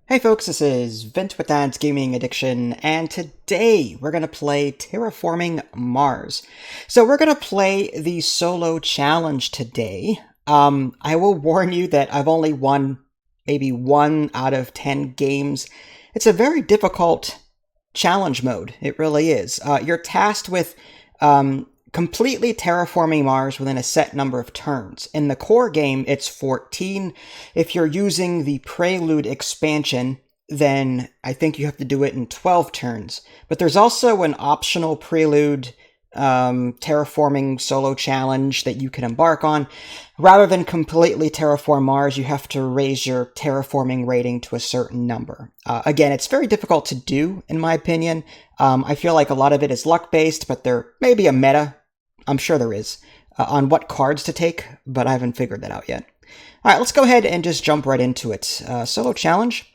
Hey folks, this is Vint with Dad's Gaming Addiction, and today we're going to play Terraforming Mars. So we're going to play the solo challenge today. I will warn you that I've only won maybe 1 out of 10 games. It's a very difficult challenge mode, it really is. You're tasked with completely terraforming Mars within a set number of turns. In the core game, it's 14. If you're using the Prelude expansion, then I think you have to do it in 12 turns. But there's also an optional Prelude terraforming solo challenge that you can embark on. Rather than completely terraform Mars, you have to raise your terraforming rating to a certain number. Again, it's very difficult to do, in my opinion. I feel like a lot of it is luck-based, but there may be a meta, I'm sure there is, on what cards to take, but I haven't figured that out yet. All right, let's go ahead and just jump right into it. Solo challenge.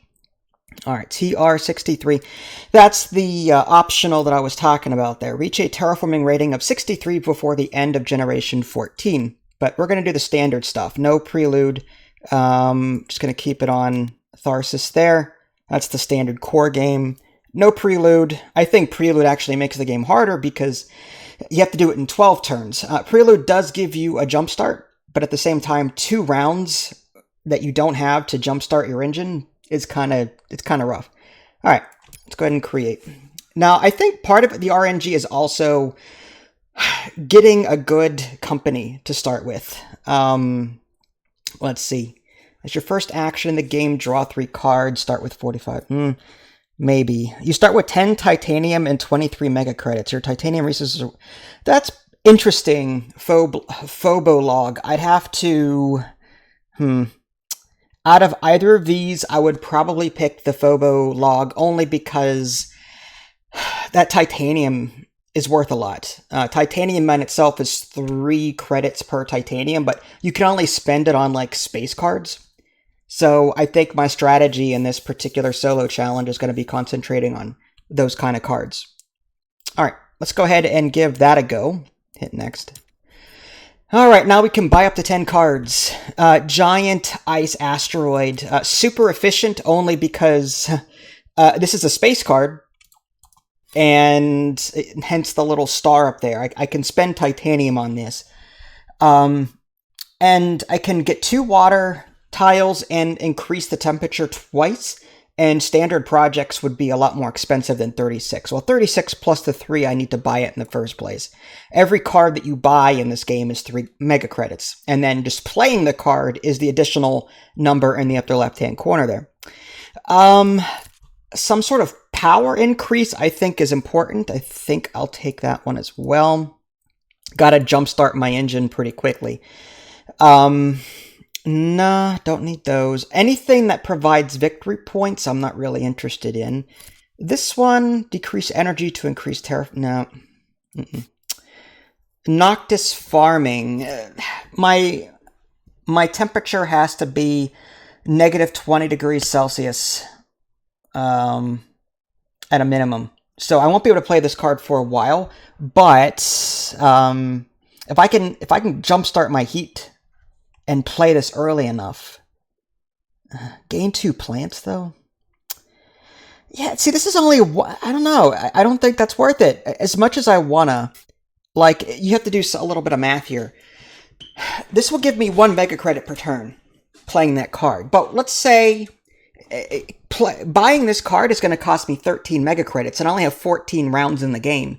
All right, TR63. That's the optional that I was talking about there. Reach a terraforming rating of 63 before the end of generation 14. But we're going to do the standard stuff. No prelude. Just going to keep it on Tharsis there. That's the standard core game. No prelude. I think prelude actually makes the game harder because you have to do it in 12 turns. Prelude does give you a jump start, but at the same time, 2 rounds that you don't have to jumpstart your engine is kind of rough. All right, let's go ahead and create. Now, I think part of the RNG is also getting a good company to start with. Let's see. As your first action in the game, draw 3 cards. Start with 45. Maybe. You start with 10 titanium and 23 mega credits. Your titanium resources are... That's interesting, Phobolog. I'd have to... Out of either of these, I would probably pick the Phobolog only because that titanium is worth a lot. Titanium in itself is 3 credits per titanium, but you can only spend it on, like, space cards. So I think my strategy in this particular solo challenge is going to be concentrating on those kind of cards. All right, let's go ahead and give that a go. Hit next. All right, now we can buy up to 10 cards. Giant Ice Asteroid. Super efficient only because this is a space card, and hence the little star up there. I can spend titanium on this. And I can get 2 water tiles and increase the temperature twice, and standard projects would be a lot more expensive than 36. Well, 36 plus the 3, I need to buy it in the first place. Every card that you buy in this game is 3 mega credits, and then just playing the card is the additional number in the upper left-hand corner there. Some sort of power increase I think is important. I think I'll take that one as well. Gotta jumpstart my engine pretty quickly. Nah, don't need those. Anything that provides victory points, I'm not really interested in. This one, decrease energy to increase no. Noctis farming. My temperature has to be negative 20 degrees Celsius at a minimum. So I won't be able to play this card for a while, but if I can jumpstart my heat and play this early enough. Gain 2 plants, though? Yeah, see, this is only... I don't know. I don't think that's worth it. As much as I wanna... Like, you have to do a little bit of math here. This will give me 1 mega credit per turn, playing that card. But let's say... buying this card is going to cost me 13 mega credits, and I only have 14 rounds in the game.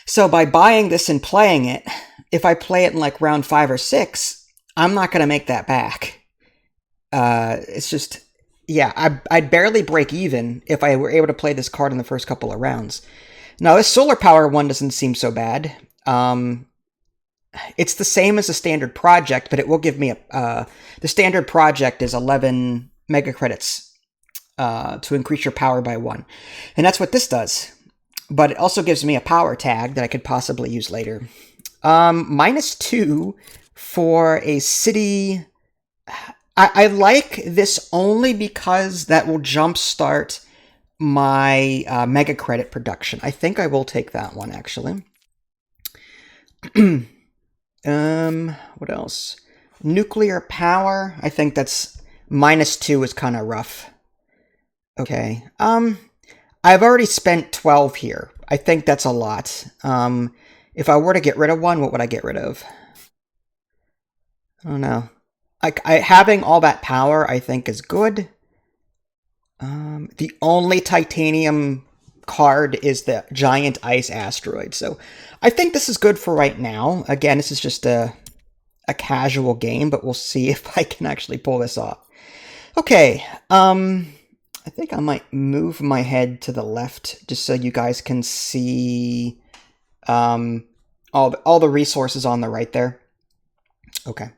So by buying this and playing it, if I play it in, like, round 5 or 6... I'm not going to make that back. It's just, yeah, I'd barely break even if I were able to play this card in the first couple of rounds. Now, this solar power one doesn't seem so bad. It's the same as a standard project, but it will give me the standard project is 11 mega credits to increase your power by 1. And that's what this does. But it also gives me a power tag that I could possibly use later. -2... for a city. I like this only because that will jumpstart my mega credit production. I think I will take that one, actually. What else? Nuclear power. I think that's -2 is kind of rough. Okay. I've already spent 12 here. I think that's a lot. If I were to get rid of one, what would I get rid of? I don't know. Having all that power, I think, is good. The only titanium card is the giant ice asteroid, so I think this is good for right now. Again, this is just a casual game, but we'll see if I can actually pull this off. Okay, I think I might move my head to the left just so you guys can see all the resources on the right there. Okay,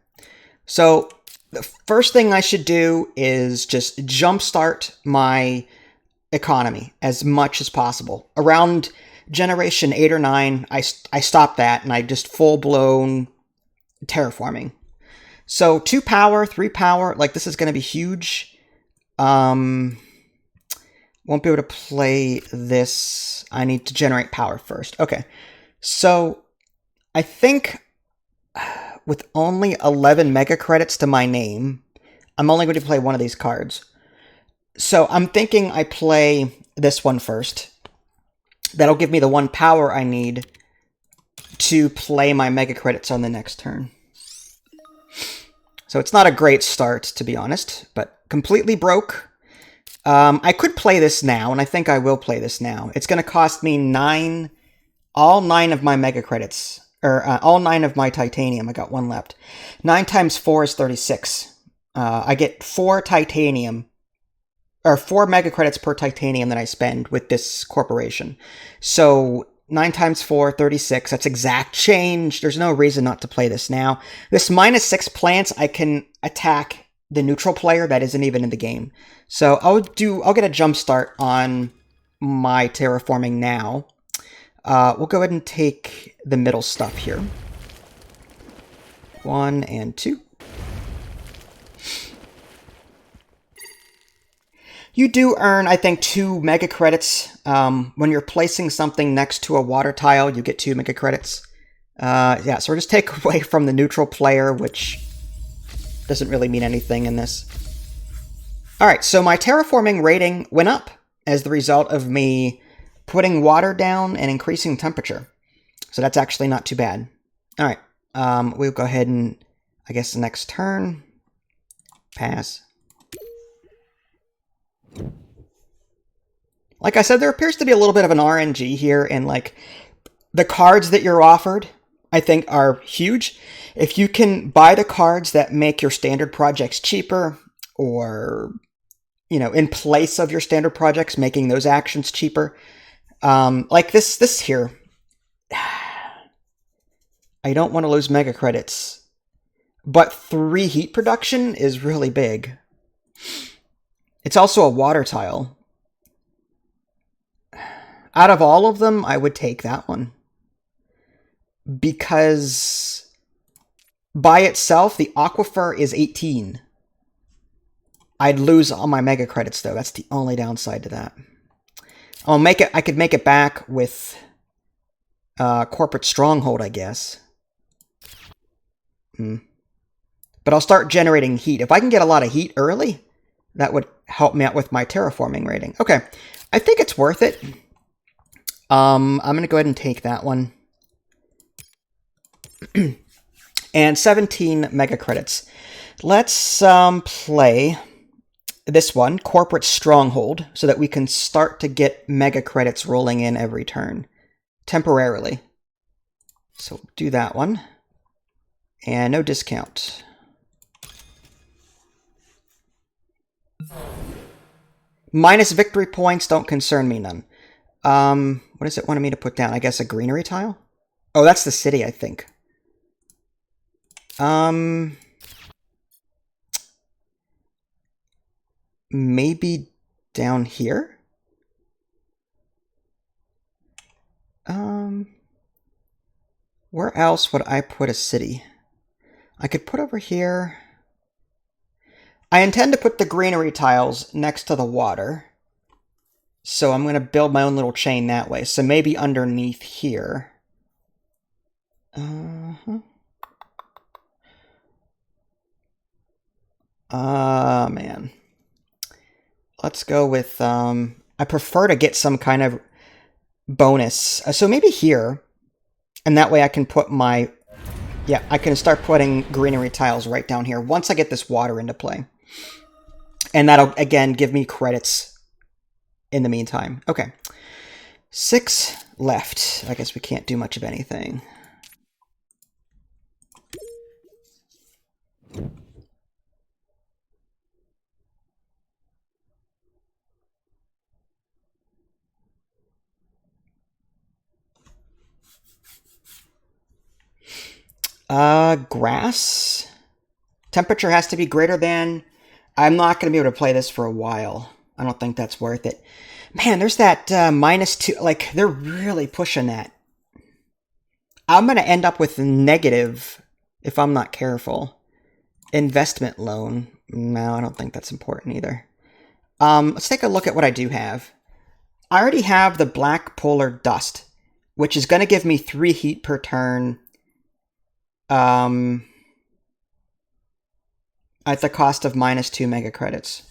so the first thing I should do is just jumpstart my economy as much as possible. Around generation 8 or 9, I stopped that and I just full-blown terraforming. So 2 power, 3 power, like this is going to be huge. Won't be able to play this. I need to generate power first. Okay, so I think with only 11 mega credits to my name, I'm only going to play one of these cards. So I'm thinking I play this one first. That'll give me the 1 power I need to play my mega credits on the next turn. So it's not a great start, to be honest, but completely broke. I could play this now, and I think I will play this now. It's going to cost me all 9 of my mega credits, or all 9 of my titanium. I got 1 left. 9 times 4 is 36. I get 4 titanium, or 4 mega credits per titanium that I spend with this corporation. So 9 times 4, 36. That's exact change. There's no reason not to play this now. This -6 plants, I can attack the neutral player that isn't even in the game. So I'll get a jump start on my terraforming now. We'll go ahead and take the middle stuff here. 1 and 2. You do earn, I think, 2 mega credits. When you're placing something next to a water tile, you get 2 mega credits. Yeah, so we'll just take away from the neutral player, which doesn't really mean anything in this. Alright, so my terraforming rating went up as the result of me putting water down and increasing temperature. So that's actually not too bad. Alright, we'll go ahead and, I guess, the next turn. Pass. Like I said, there appears to be a little bit of an RNG here, and like the cards that you're offered, I think, are huge. If you can buy the cards that make your standard projects cheaper, or, you know, in place of your standard projects, making those actions cheaper, like this here, I don't want to lose mega credits, but 3 heat production is really big. It's also a water tile. Out of all of them, I would take that one. Because by itself, the aquifer is 18. I'd lose all my mega credits, though. That's the only downside to that. I could make it back with corporate stronghold, I guess. But I'll start generating heat. If I can get a lot of heat early, that would help me out with my terraforming rating. Okay, I think it's worth it. I'm going to go ahead and take that one. And 17 mega credits. Let's play this one, Corporate Stronghold, so that we can start to get mega credits rolling in every turn, temporarily. So do that one. And no discount. Minus victory points don't concern me none. What does it want me to put down? I guess a greenery tile? Oh, that's the city, I think. Maybe down here? Where else would I put a city? I could put over here. I intend to put the greenery tiles next to the water. So I'm going to build my own little chain that way. So maybe underneath here. Man. let's go with, I prefer to get some kind of bonus. So maybe here, and that way I can put my, yeah, I can start putting greenery tiles right down here once I get this water into play. And that'll, again, give me credits in the meantime. Okay. 6 left. I guess we can't do much of anything. Grass. Temperature has to be greater than... I'm not going to be able to play this for a while. I don't think that's worth it. Man, there's that -2. Like, they're really pushing that. I'm going to end up with negative if I'm not careful. Investment loan. No, I don't think that's important either. Let's take a look at what I do have. I already have the black polar dust, which is going to give me 3 heat per turn. At the cost of -2 mega credits.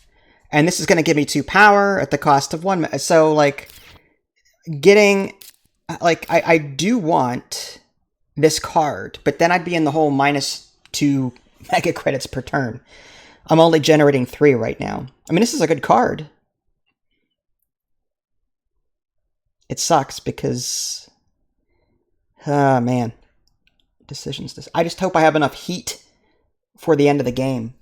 And this is going to give me 2 power at the cost of 1. So, like, getting... Like, I do want this card, but then I'd be in the whole -2 mega credits per turn. I'm only generating 3 right now. I mean, this is a good card. It sucks because... Ah, man. Decisions. I just hope I have enough heat for the end of the game.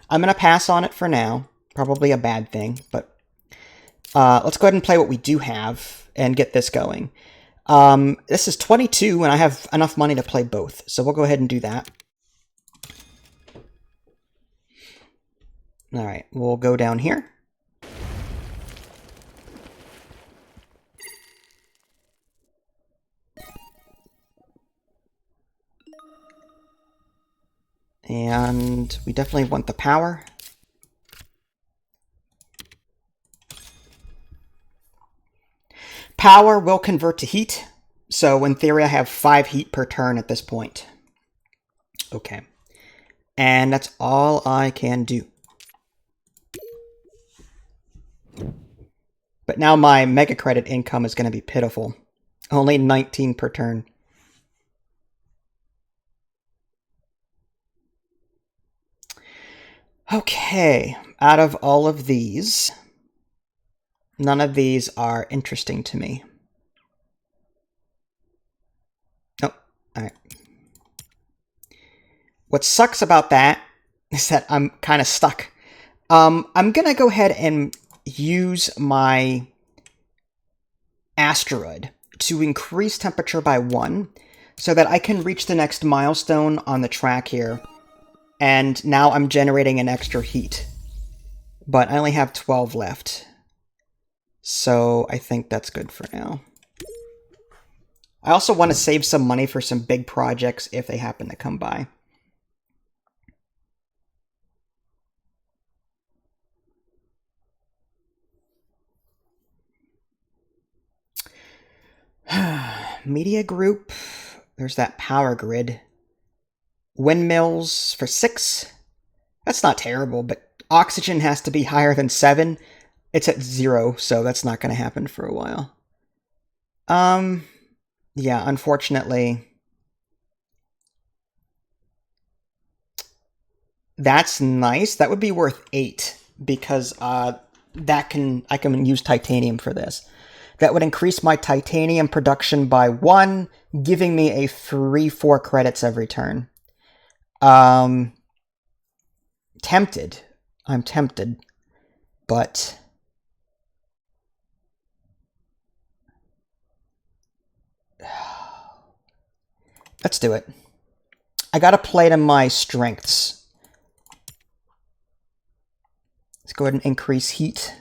I'm going to pass on it for now. Probably a bad thing, but let's go ahead and play what we do have and get this going. This is 22, and I have enough money to play both, so we'll go ahead and do that. All right, we'll go down here. And we definitely want the power. Power will convert to heat. So in theory, I have 5 heat per turn at this point. Okay. And that's all I can do. But now my mega credit income is going to be pitiful. Only 19 per turn. Okay, out of all of these, none of these are interesting to me. Nope, alright. What sucks about that is that I'm kind of stuck. I'm going to go ahead and use my asteroid to increase temperature by 1 so that I can reach the next milestone on the track here. And now I'm generating an extra heat. But I only have 12 left. So I think that's good for now. I also want to save some money for some big projects if they happen to come by. Media group. There's that power grid. Windmills for 6. That's not terrible, but oxygen has to be higher than 7. It's at 0, so that's not going to happen for a while. Yeah, unfortunately. That's nice. That would be worth 8, because I can use titanium for this. That would increase my titanium production by 1, giving me a free 4 credits every turn. Tempted. I'm tempted. But... let's do it. I gotta play to my strengths. Let's go ahead and increase heat.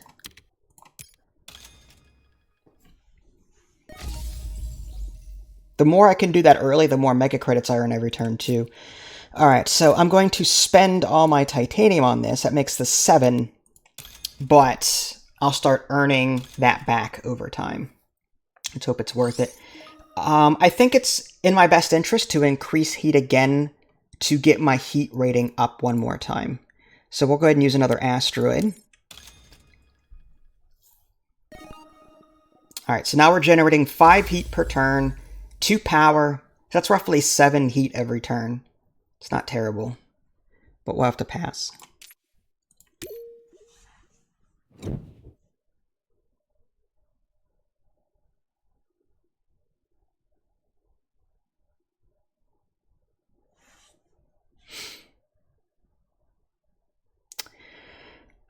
The more I can do that early, the more mega credits I earn every turn, too. Alright, so I'm going to spend all my titanium on this. That makes this 7. But I'll start earning that back over time. Let's hope it's worth it. I think it's in my best interest to increase heat again to get my heat rating up one more time. So we'll go ahead and use another asteroid. All right, so now we're generating 5 heat per turn, 2 power. That's roughly 7 heat every turn. It's not terrible, but we'll have to pass.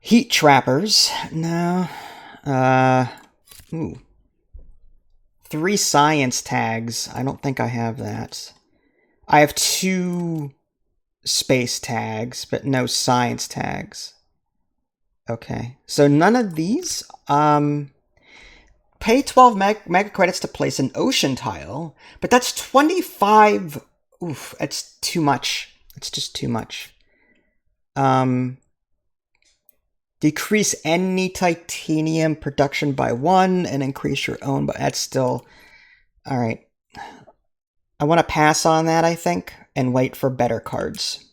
Heat trappers. No. Ooh. 3 science tags. I don't think I have that. I have 2 space tags, but no science tags. Okay. So none of these. Pay 12 mega credits to place an ocean tile, but that's 25. Oof, that's too much. It's just too much. Decrease any titanium production by 1 and increase your own, but that's still... Alright. I want to pass on that, I think, and wait for better cards.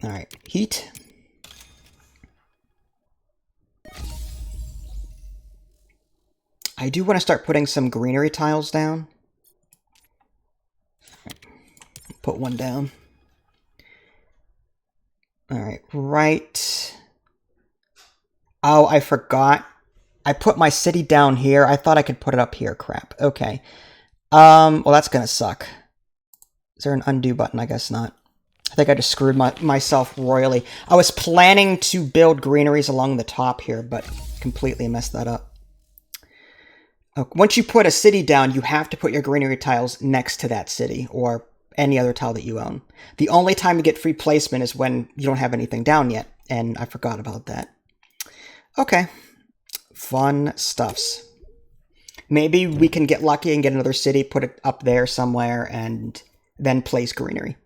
Alright, heat. I do want to start putting some greenery tiles down. Put one down. Alright, right. Oh, I forgot. I put my city down here. I thought I could put it up here. Crap. Okay. Well, that's gonna suck. Is there an undo button? I guess not. I think I just screwed myself royally. I was planning to build greeneries along the top here, but completely messed that up. Once you put a city down, you have to put your greenery tiles next to that city, or any other tile that you own. The only time you get free placement is when you don't have anything down yet, and I forgot about that. Okay. Fun stuffs. Maybe we can get lucky and get another city, put it up there somewhere, and then place greenery.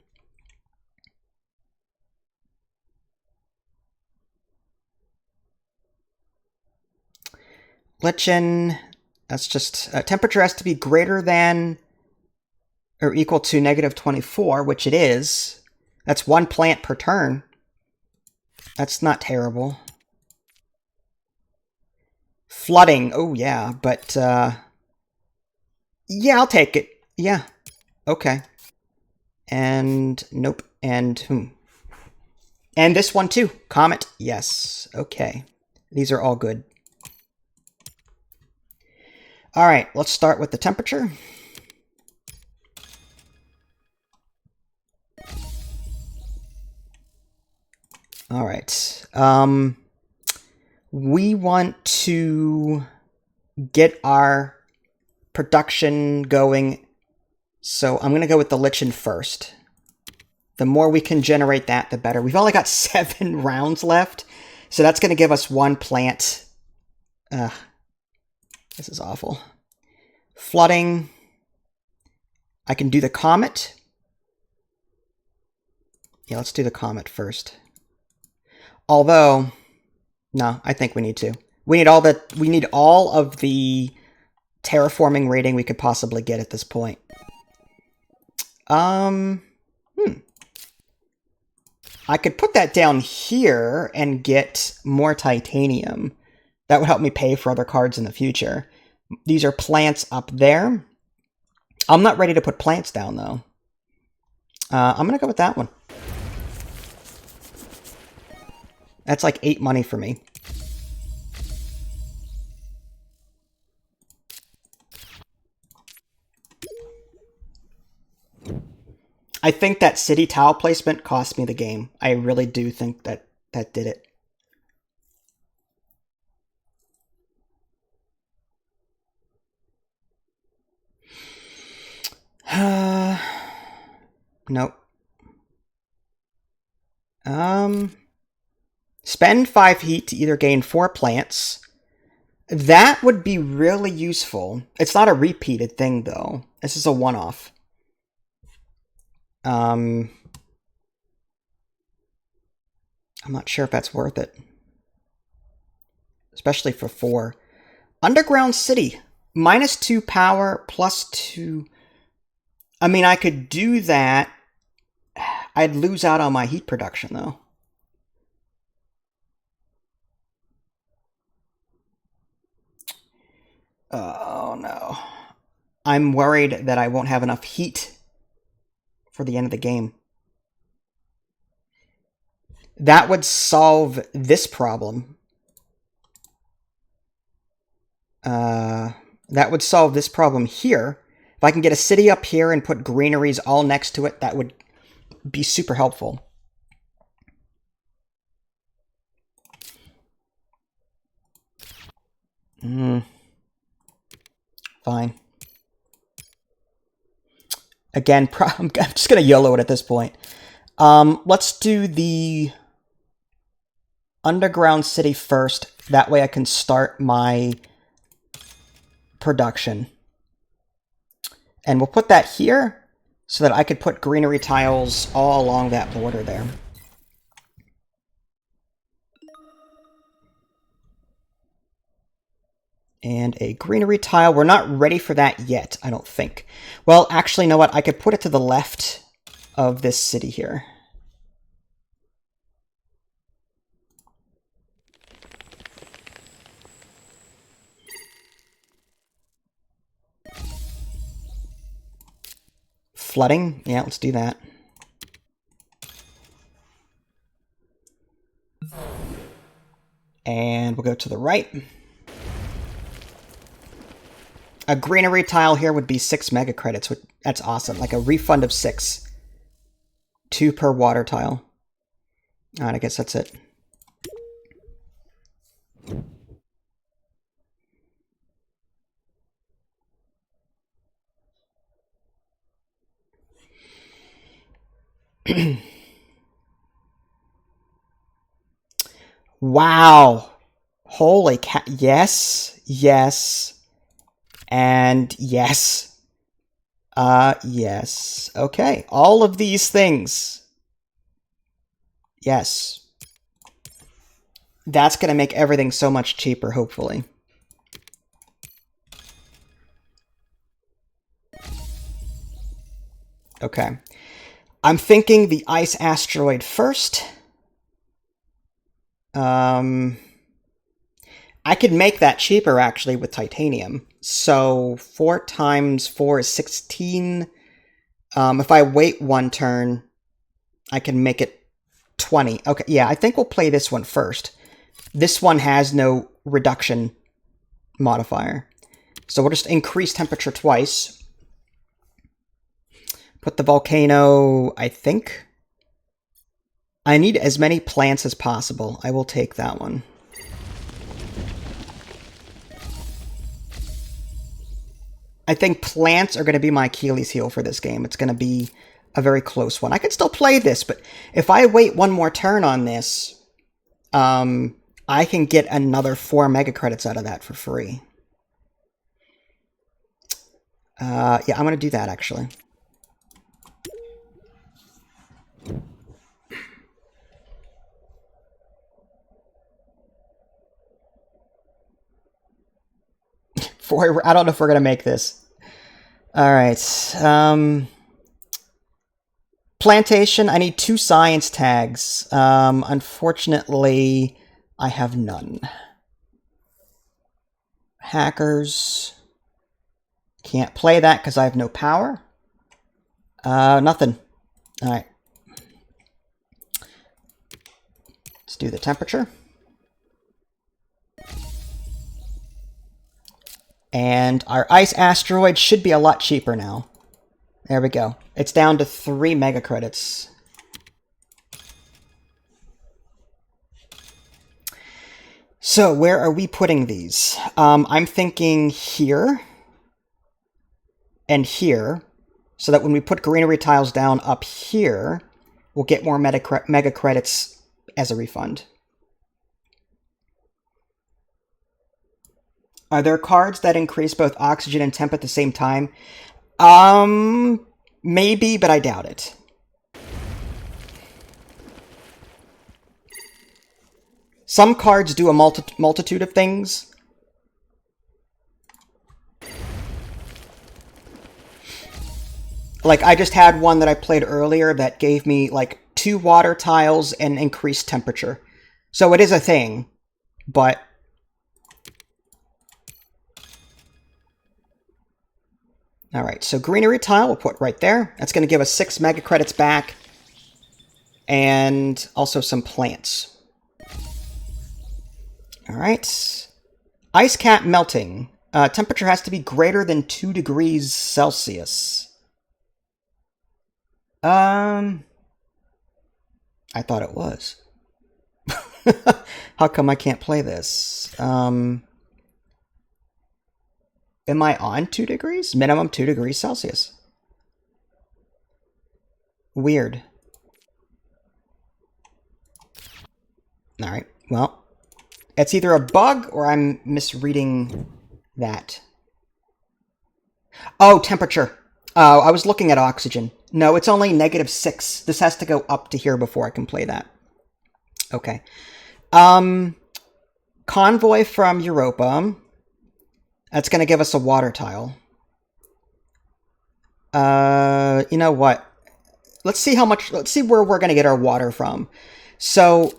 Lichen, that's just... temperature has to be greater than or equal to -24, which it is. That's 1 plant per turn. That's not terrible. Flooding, oh yeah, but yeah, I'll take it. Yeah, okay. And nope, and and this one too. Comet, yes, okay. These are all good. All right, let's start with the temperature. All right. We want to get our production going, so I'm going to go with the lichen first. The more we can generate that, the better. We've only got 7 rounds left, so that's going to give us 1 plant. This is awful. Flooding. I can do the comet. Yeah, let's do the comet first. Although, no, I think we need to. We need all of the terraforming rating we could possibly get at this point. I could put that down here and get more titanium. That would help me pay for other cards in the future. These are plants up there. I'm not ready to put plants down, though. I'm going to go with that one. That's like 8 money for me. I think that city tile placement cost me the game. I really do think that that did it. Nope. Spend 5 heat to either gain 4 plants. That would be really useful. It's not a repeated thing, though. This is a one-off. I'm not sure if that's worth it. Especially for 4. Underground City. -2 power, +2... I mean, I could do that. I'd lose out on my heat production, though. Oh, no. I'm worried that I won't have enough heat for the end of the game. That would solve this problem. That would solve this problem here. If I can get a city up here and put greeneries all next to it, that would be super helpful. Fine. Again, I'm just going to YOLO it at this point. Let's do the underground city first. That way I can start my production. And we'll put that here so that I could put greenery tiles all along that border there. And a greenery tile. We're not ready for that yet, I don't think. Well, actually, you know what? I could put it to the left of this city here. Flooding? Yeah, let's do that. And we'll go to the right. A greenery tile here would be 6 mega credits. That's awesome. Like a refund of 6. 2 per water tile. Alright, I guess that's it. Wow. Holy cat. Yes. Yes. And yes. Yes. Okay. All of these things. Yes. That's going to make everything so much cheaper, hopefully. Okay. I'm thinking the ice asteroid first. I could make that cheaper, actually, with titanium. So 4 times 4 is 16. If I wait 1 turn, I can make it 20. Okay, yeah, I think we'll play this one first. This one has no reduction modifier. So we'll just increase temperature twice. Put the volcano, I think. I need as many plants as possible. I will take that one. I think plants are going to be my Achilles heel for this game. It's going to be a very close one. I could still play this, but if I wait 1 more turn on this, I can get another 4 mega credits out of that for free. Yeah, I'm going to do that, actually. I don't know if we're going to make this. All right. Plantation, I need 2 science tags. Unfortunately, I have none. Hackers. Can't play that because I have no power. Nothing. All right. Let's do the temperature. And our ice asteroid should be a lot cheaper now. There we go. It's down to 3 mega credits. So where are we putting these? I'm thinking here and here, so that when we put greenery tiles down up here, we'll get more mega credits as a refund. Are there cards that increase both oxygen and temp at the same time? Maybe, but I doubt it. Some cards do a multitude of things. Like, I just had one that I played earlier that gave me, like, 2 water tiles and increased temperature. So it is a thing, but... Alright, so greenery tile we'll put right there. That's going to give us 6 mega credits back. And also some plants. Alright. Ice cap melting. Temperature has to be greater than 2 degrees Celsius. I thought it was. How come I can't play this? Am I on 2 degrees? Minimum 2 degrees Celsius. Weird. Alright, well. It's either a bug or I'm misreading that. Oh, temperature. Oh, I was looking at oxygen. No, it's only -6. This has to go up to here before I can play that. Okay. Convoy from Europa. That's going to give us a water tile. You know what? Let's see where we're going to get our water from. So,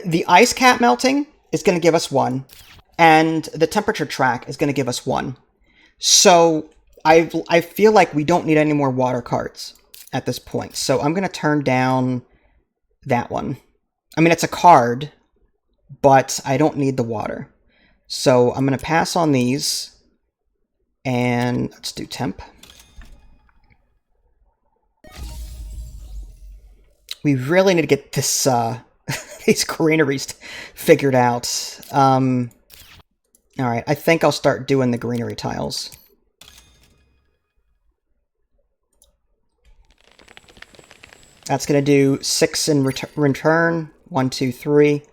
the ice cap melting is going to give us 1. And the temperature track is going to give us 1. So, I feel like we don't need any more water cards at this point. So, I'm going to turn down that one. I mean, it's a card, but I don't need the water. So, I'm going to pass on these. And let's do temp. We really need to get this these greeneries figured out. Alright, I think I'll start doing the greenery tiles. That's going to do 6 in return. 1, 2, 3.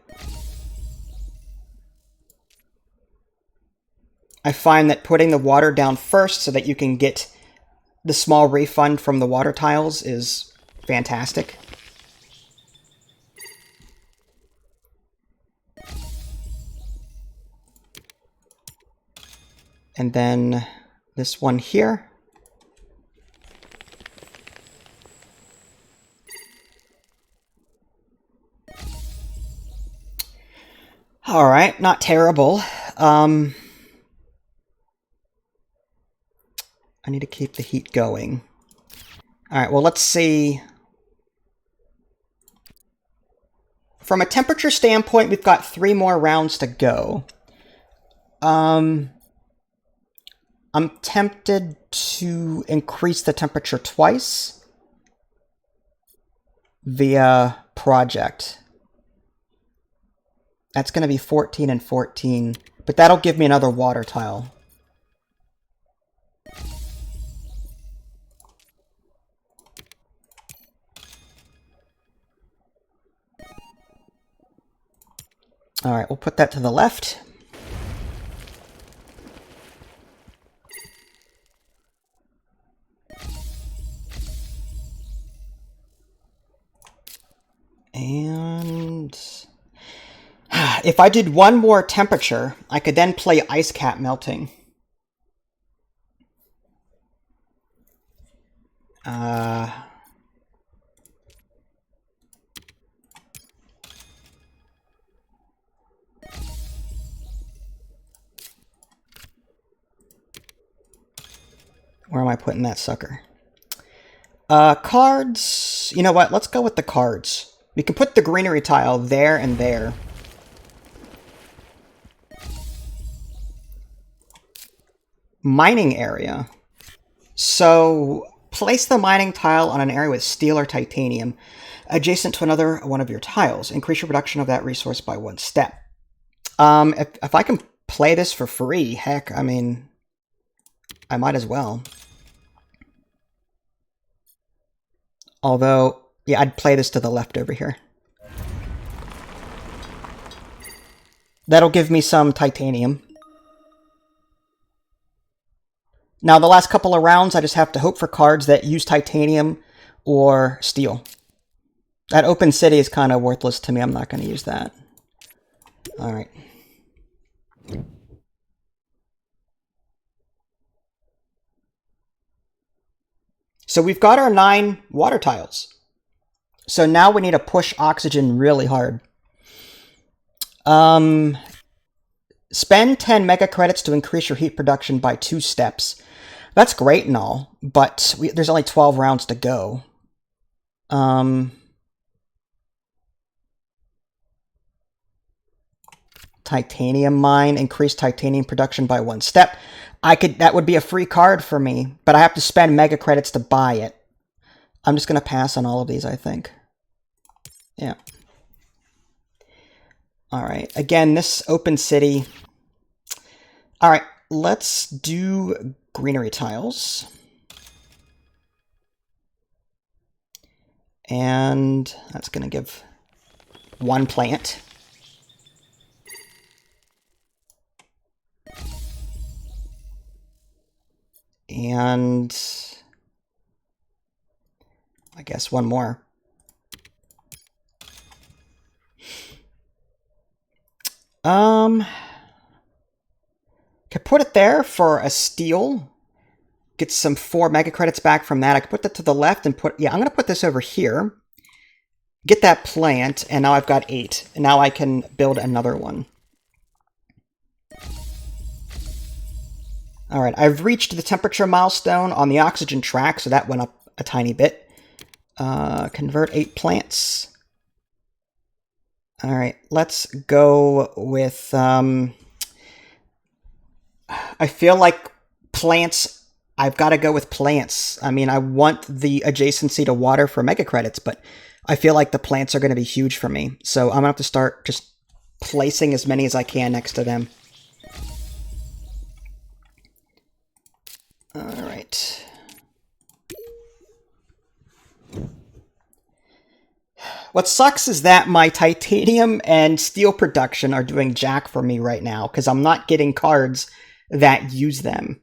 I find that putting the water down first so that you can get the small refund from the water tiles is fantastic. And then this one here. All right, not terrible. I need to keep the heat going. All right, well, let's see. From a temperature standpoint, we've got 3 more rounds to go. I'm tempted to increase the temperature twice via project. That's going to be 14 and 14, but that'll give me another water tile. All right, we'll put that to the left. And if I did 1 more temperature, I could then play ice cap melting. Where am I putting that sucker? Cards. You know what? Let's go with the cards. We can put the greenery tile there and there. Mining area. So, place the mining tile on an area with steel or titanium adjacent to another one of your tiles. Increase your production of that resource by 1 step. If I can play this for free, heck, I mean, I might as well. Although, yeah, I'd play this to the left over here. That'll give me some titanium. Now, the last couple of rounds, I just have to hope for cards that use titanium or steel. That open city is kind of worthless to me. I'm not going to use that. All right. So we've got our 9 water tiles. So now we need to push oxygen really hard. Spend 10 mega credits to increase your heat production by 2 steps. That's great and all, but there's only 12 rounds to go. Titanium mine, increase titanium production by 1 step. That would be a free card for me, but I have to spend mega credits to buy it. I'm just going to pass on all of these, I think. Yeah. All right. Again, this open city. All right. Let's do greenery tiles. And that's going to give 1 plant. And I guess 1 more. Could put it there for a steal. Get some 4 mega credits back from that. I could put that to the left and I'm going to put this over here. Get that plant, and now I've got 8. And now I can build another one. All right, I've reached the temperature milestone on the oxygen track, so that went up a tiny bit. Convert 8 plants. All right, let's go with... I feel like plants... I've got to go with plants. I mean, I want the adjacency to water for mega credits, but I feel like the plants are going to be huge for me. So I'm going to have to start just placing as many as I can next to them. All right. What sucks is that my titanium and steel production are doing jack for me right now because I'm not getting cards that use them.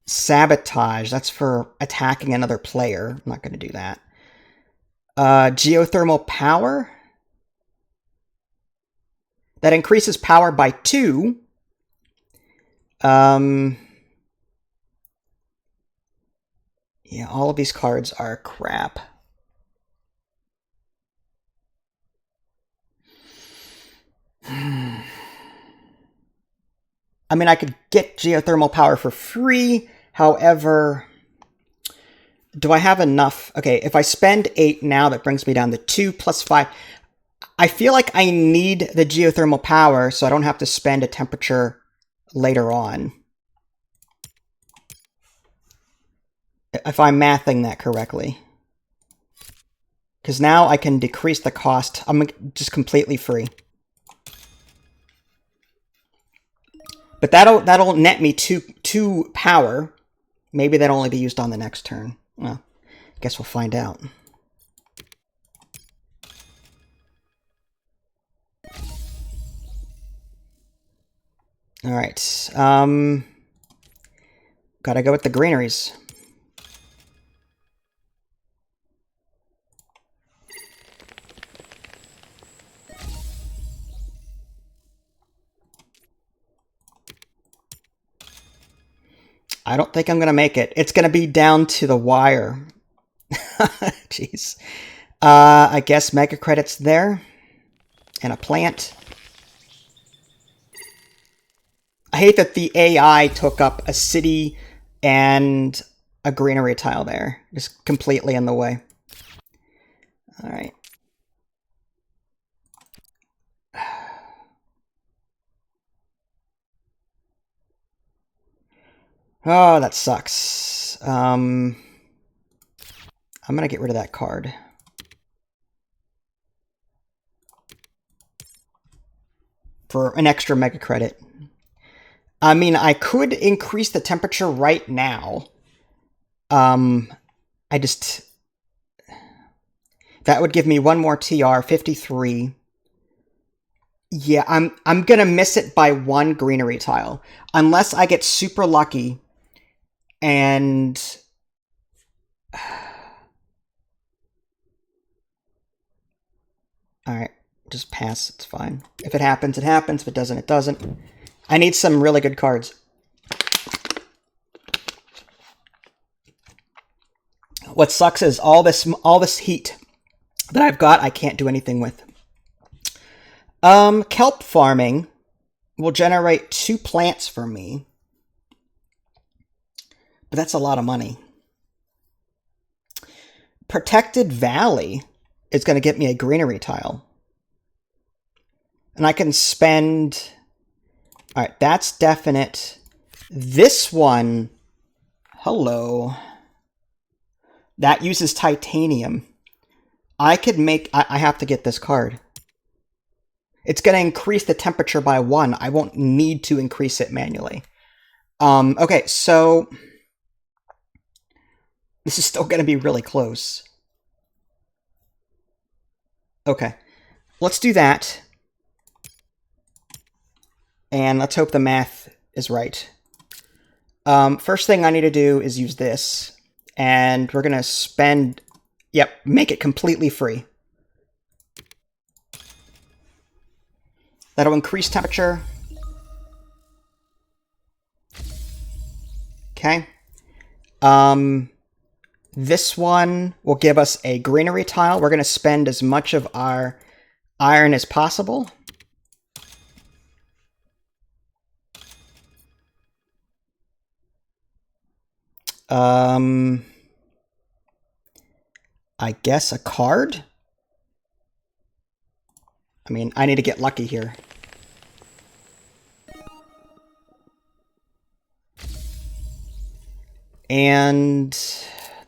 Sabotage. That's for attacking another player. I'm not going to do that. Geothermal power. That increases power by 2. Yeah, all of these cards are crap. I mean, I could get geothermal power for free. However, do I have enough? Okay, if I spend 8 now, that brings me down to 2 plus 5. I feel like I need the geothermal power so I don't have to spend a temperature later on. If I'm mathing that correctly. Because now I can decrease the cost. I'm just completely free. But that'll net me two power. Maybe that'll only be used on the next turn. Well, I guess we'll find out. All right. Gotta go with the greeneries. I don't think I'm going to make it. It's going to be down to the wire. Jeez. I guess mega credits there. And a plant. I hate that the AI took up a city and a greenery tile there. Just completely in the way. All right. Oh, that sucks. I'm going to get rid of that card. For an extra mega credit. I mean, I could increase the temperature right now. That would give me one more TR, 53. Yeah, I'm going to miss it by 1 greenery tile. Unless I get super lucky. And all right, just pass. It's fine. If it happens, it happens. If it doesn't, it doesn't. I need some really good cards. What sucks is all this heat that I've got, I can't do anything with. Kelp farming will generate 2 plants for me. But that's a lot of money. Protected Valley is going to get me a greenery tile. And I can spend... Alright, that's definite. This one... Hello. That uses titanium. I could make... I have to get this card. It's going to increase the temperature by 1. I won't need to increase it manually. Okay, so... This is still going to be really close. Okay. Let's do that. And let's hope the math is right. First thing I need to do is use this. And we're going to spend... Yep, make it completely free. That'll increase temperature. Okay. This one will give us a greenery tile. We're going to spend as much of our iron as possible. I guess a card? I mean, I need to get lucky here. And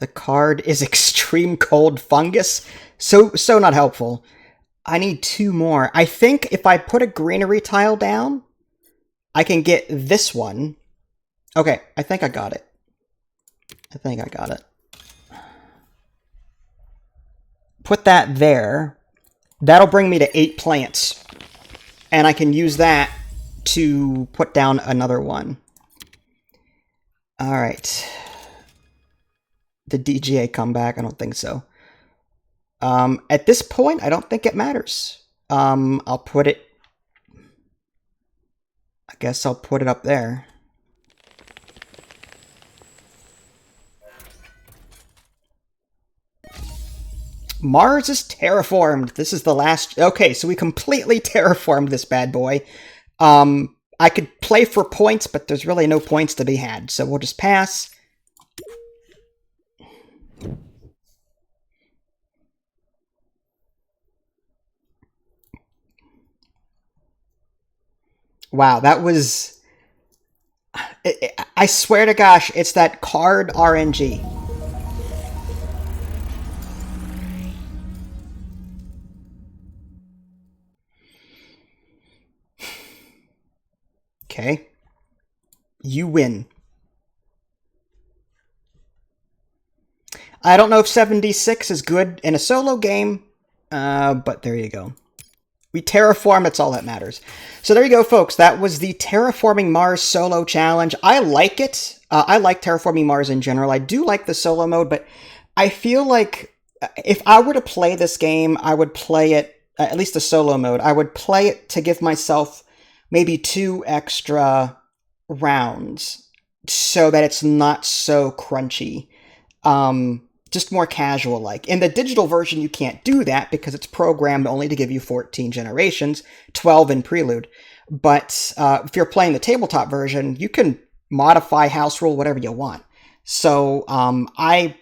the card is Extreme Cold Fungus. So not helpful. I need 2 more. I think if I put a greenery tile down, I can get this one. Okay, I think I got it. Put that there. That'll bring me to 8 plants. And I can use that to put down another one. Alright. The DGA comeback? I don't think so. At this point, I don't think it matters. I'll put it... I guess I'll put it up there. Mars is terraformed. This is the last... Okay, so we completely terraformed this bad boy. I could play for points, but there's really no points to be had. So we'll just pass. Wow, that was... I swear to gosh, it's that card RNG. Okay. You win. I don't know if 76 is good in a solo game, but there you go. We terraform, that's all that matters. So there you go, folks. That was the Terraforming Mars solo challenge. I like it. I like Terraforming Mars in general. I do like the solo mode, but I feel like if I were to play this game, I would play it, at least the solo mode, I would play it to give myself maybe 2 extra rounds so that it's not so crunchy. Just more casual like. In the digital version, you can't do that because it's programmed only to give you 14 generations, 12 in Prelude. But if you're playing the tabletop version, you can modify house rule whatever you want. So I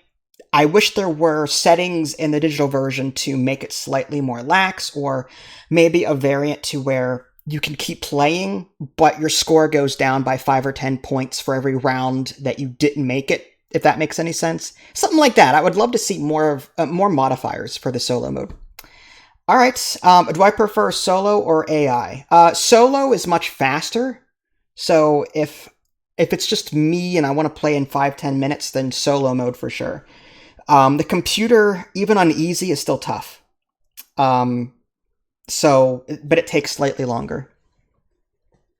wish there were settings in the digital version to make it slightly more lax, or maybe a variant to where you can keep playing, but your score goes down by 5 or 10 points for every round that you didn't make it, if that makes any sense. Something like that. I would love to see more modifiers for the solo mode. All right. Do I prefer solo or AI? Solo is much faster. So if it's just me and I want to play in 5-10 minutes, then solo mode for sure. The computer, even on easy, is still tough. But it takes slightly longer.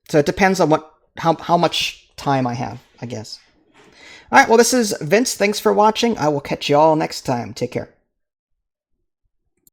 So it depends on how much time I have, I guess. All right, well, this is Vince. Thanks for watching. I will catch you all next time. Take care.